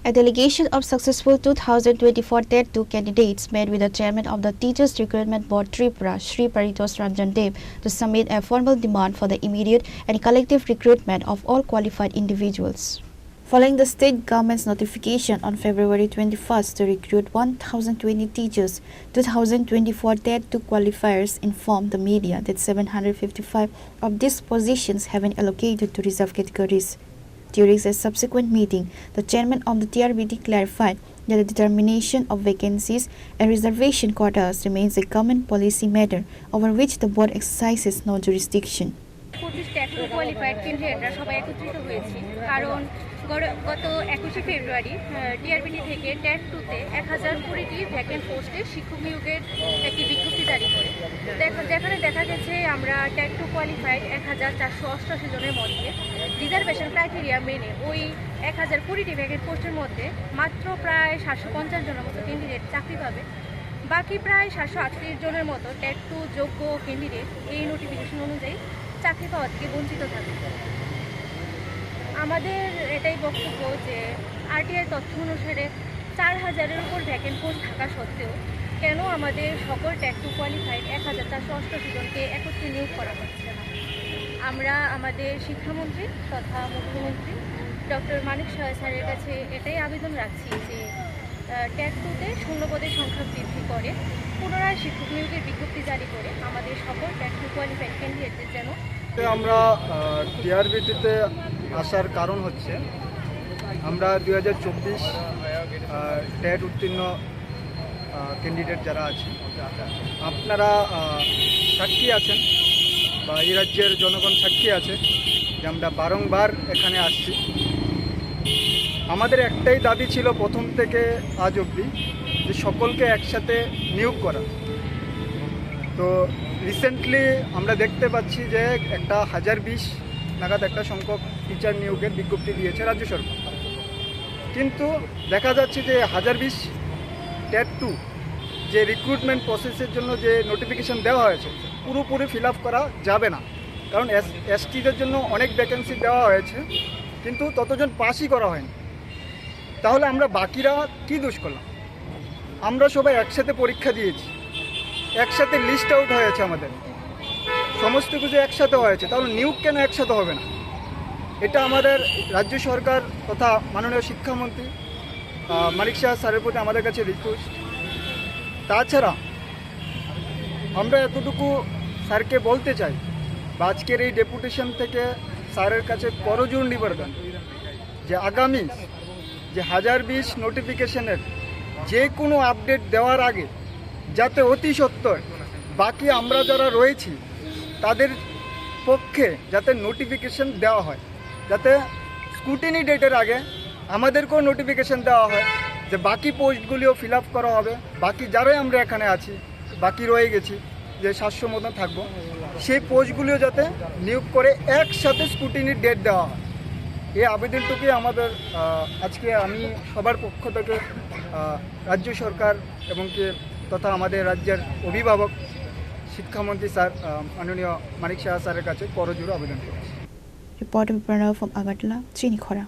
A delegation of successful 2024 TET 2 candidates met with the chairman of the Teachers Recruitment Board Tripura, Sri Paritos Ranjan Dev, to submit a formal demand for the immediate and collective recruitment of all qualified individuals. Following the state government's notification on February 21st to recruit 1,020 teachers, 2024 TET 2 qualifiers informed the media that 755 of these positions have been allocated to reserved categories. During a subsequent meeting, the chairman of the TRBT clarified that the determination of vacancies and reservation quotas remains a government policy matter over which the board exercises no jurisdiction. গত 21শে ফেব্রুয়ারি TRBT থেকে TET 2-তে 1020টি vacant পোস্টে শিক্ষক নিয়োগের একটি বিজ্ঞপ্তি জারি করে। যেখানে দেখা গেছে আমরা টেট 2 কোয়ালিফাইড 1488 জনের মধ্যে রিজার্ভেশন ক্রাইটেরিয়া মেনে ওই 1020টি ভ্যাকেন্ট পোস্টের মধ্যে মাত্র প্রায় 750 জনের মতো ক্যান্ডিডেট চাকরি পাবে। বাকি প্রায় 738 জনের মতো টেট 2 যোগ্য ক্যান্ডিডেট এই নোটিফিকেশন অনুযায়ী চাকরি পাওয়া থেকে বঞ্চিত থাকবে। আমাদের এটাই বক্তব্য যে আরটিআই তথ্য অনুসারে 4000-এর উপর ভ্যাকেন্ট পোস্ট থাকা সত্ত্বেও কেন আমাদের সকল টেট 2 কোয়ালিফাইড 1488 জনকে একত্রে নিয়োগ করা হচ্ছে না। আমরা আমাদের শিক্ষামন্ত্রী তথা মুখ্যমন্ত্রী ডক্টর মানিক সাহা স্যারের কাছে এটাই আবেদন রাখছি যে টেট 2-তে শূন্যপদের সংখ্যা বৃদ্ধি করে পুনরায় শিক্ষক নিয়োগের বিজ্ঞপ্তি জারি করে আমাদের সকল টেট 2 কোয়ালিফাইড ক্যান্ডিডেটদের যেন আমরা টিআরবিটিতে আসার কারণ হচ্ছে আমরা 2024 টেট উত্তীর্ণ ক্যান্ডিডেট যারা আছে আপনারা সাক্ষী আছেন বা এই রাজ্যের জনগণ সাক্ষী আছে যে আমরা বারংবার এখানে আসছি। আমাদের একটাই দাবি ছিল প্রথম থেকে আজ অবধি যে সকলকে একসাথে নিয়োগ করা। তো রিসেন্টলি আমরা দেখতে পাচ্ছি যে একটা 1020 নাগাদ একটা সংখ্যক টিচার নিয়োগের বিজ্ঞপ্তি দিয়েছে রাজ্য সরকার, কিন্তু দেখা যাচ্ছে যে 1020 টেট 2 যে রিক্রুটমেন্ট প্রসেসের জন্য যে নোটিফিকেশন দেওয়া হয়েছে পুরোপুরি ফিল আপ করা যাবে না, কারণ এসটিদের জন্য অনেক ভ্যাকেন্সি দেওয়া হয়েছে কিন্তু ততজন পাসই করা হয়নি। তাহলে আমরা বাকিরা কী দোষ করলাম? আমরা সবাই একসাথে পরীক্ষা দিয়েছি, একসাথে লিস্ট আউট হয়েছে, আমাদের সমস্ত কিছু একসাথে হয়েছে, তাহলে নিয়োগ কেন একসাথে হবে না? এটা আমাদের রাজ্য সরকার তথা মাননীয় শিক্ষামন্ত্রী মানিক সাহা স্যারের প্রতি আমাদের কাছে রিকোয়েস্ট। তাছাড়া আমরা এতটুকু স্যারকে বলতে চাই বা আজকের এই ডেপুটেশন থেকে স্যারের কাছে করজোর নিবেদন যে আগামী যে 1020 নোটিফিকেশনের যে কোনো আপডেট দেওয়ার আগে যাতে অতি সত্বর বাকি আমরা যারা রয়েছি তাদের পক্ষে যাতে নোটিফিকেশন দেওয়া হয়, যাতে স্ক্রুটিনি ডেটের আগে আমাদেরকেও নোটিফিকেশন দেওয়া হয় যে বাকি পোস্টগুলিও ফিল আপ করা হবে, বাকি যারাই আমরা এখানে আছি বাকি রয়ে গেছি যে 700 মতন থাকবো, সেই পোস্টগুলিও যাতে নিয়োগ করে একসাথে স্ক্রুটিনির ডেট দেওয়া হয়। এই আবেদনটুকুই আমাদের আজকে আমি সবার পক্ষ থেকে রাজ্য সরকার এবং কি তথা আমাদের রাজ্যের অভিভাবক শিক্ষামন্ত্রী স্যার মাননীয় মানিক সাহা স্যারের কাছে করজোড়ে আবেদন করেছি। Reporter Pranav from Agartala, Chini Khora.